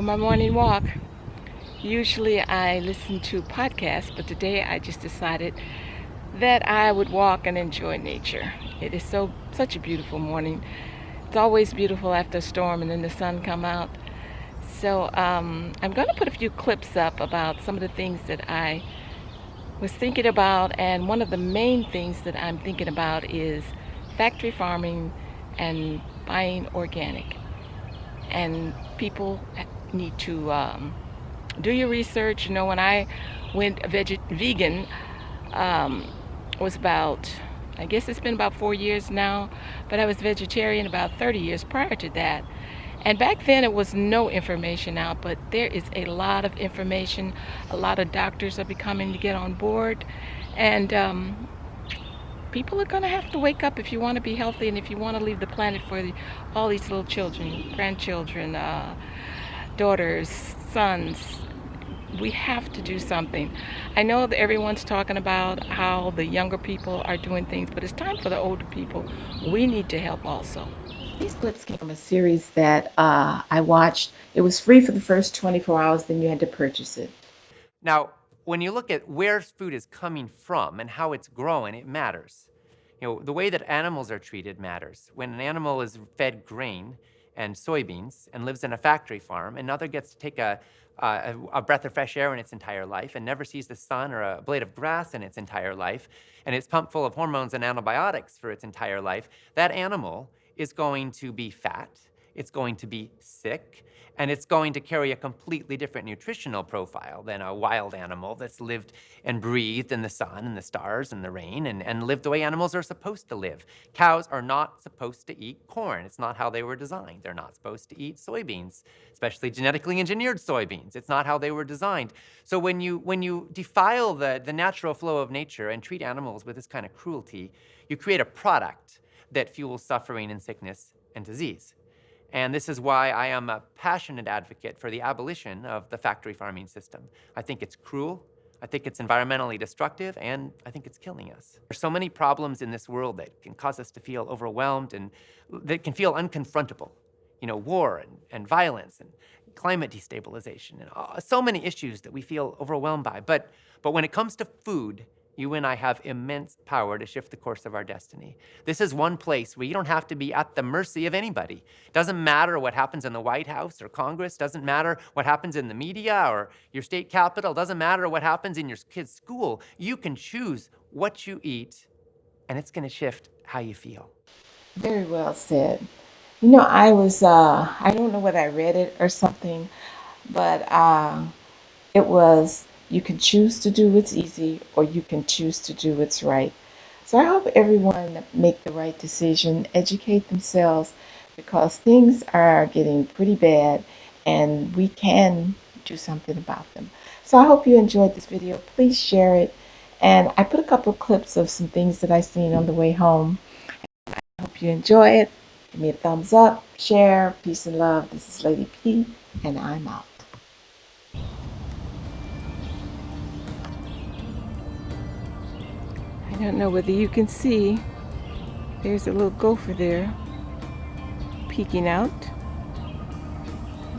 my morning walk. Usually I listen to podcasts, but today I just decided that I would walk and enjoy nature. It is such a beautiful morning. It's always beautiful after a storm and then the sun come out. So I'm going to put a few clips up about some of the things that I was thinking about, and one of the main things that I'm thinking about is factory farming and buying organic. And people need to do your research. You know, when I went vegan, was about, I guess it's been about 4 years now, but I was vegetarian about 30 years prior to that. And back then it was no information out, but there is a lot of information. A lot of doctors are becoming to get on board, and people are going to have to wake up if you want to be healthy and if you want to leave the planet for all these little children, grandchildren, daughters, sons. We have to do something. I know that everyone's talking about how the younger people are doing things, but it's time for the older people. We need to help also. These clips came from a series that I watched. It was free for the first 24 hours, then you had to purchase it. Now, when you look at where food is coming from and how it's growing, it matters. You know, the way that animals are treated matters. When an animal is fed grain and soybeans and lives in a factory farm, another gets to take a breath of fresh air in its entire life and never sees the sun or a blade of grass in its entire life, and it's pumped full of hormones and antibiotics for its entire life, that animal is going to be fat, it's going to be sick, and it's going to carry a completely different nutritional profile than a wild animal that's lived and breathed in the sun and the stars and the rain and lived the way animals are supposed to live. Cows are not supposed to eat corn. It's not how they were designed. They're not supposed to eat soybeans, especially genetically engineered soybeans. It's not how they were designed. So when you defile the natural flow of nature and treat animals with this kind of cruelty, you create a product that fuels suffering and sickness and disease. And this is why I am a passionate advocate for the abolition of the factory farming system. I think it's cruel, I think it's environmentally destructive, and I think it's killing us. There's so many problems in this world that can cause us to feel overwhelmed and that can feel unconfrontable. You know, war and violence and climate destabilization and so many issues that we feel overwhelmed by. But when it comes to food, you and I have immense power to shift the course of our destiny. This is one place where you don't have to be at the mercy of anybody. Doesn't matter what happens in the White House or Congress, doesn't matter what happens in the media or your state capitol, doesn't matter what happens in your kid's school. You can choose what you eat, and it's gonna shift how you feel. Very well said. You know, I don't know whether I read it or something, but it was, you can choose to do what's easy or you can choose to do what's right. So I hope everyone make the right decision, educate themselves, because things are getting pretty bad and we can do something about them. So I hope you enjoyed this video. Please share it. And I put a couple of clips of some things that I seen on the way home. I hope you enjoy it. Give me a thumbs up, share, peace and love. This is Lady P, and I'm out. I don't know whether you can see, there's a little gopher there peeking out.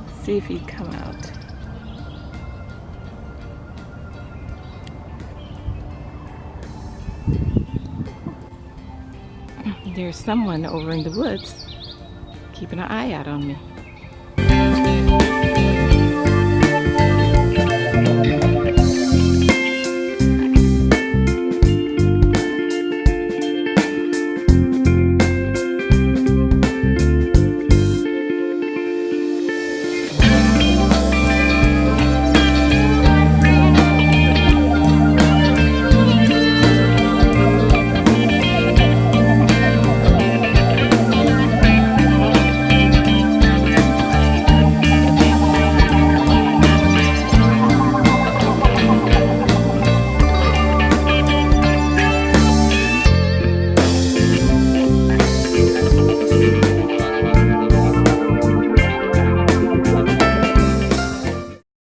Let's see if he'd come out. There's someone over in the woods keeping an eye out on me.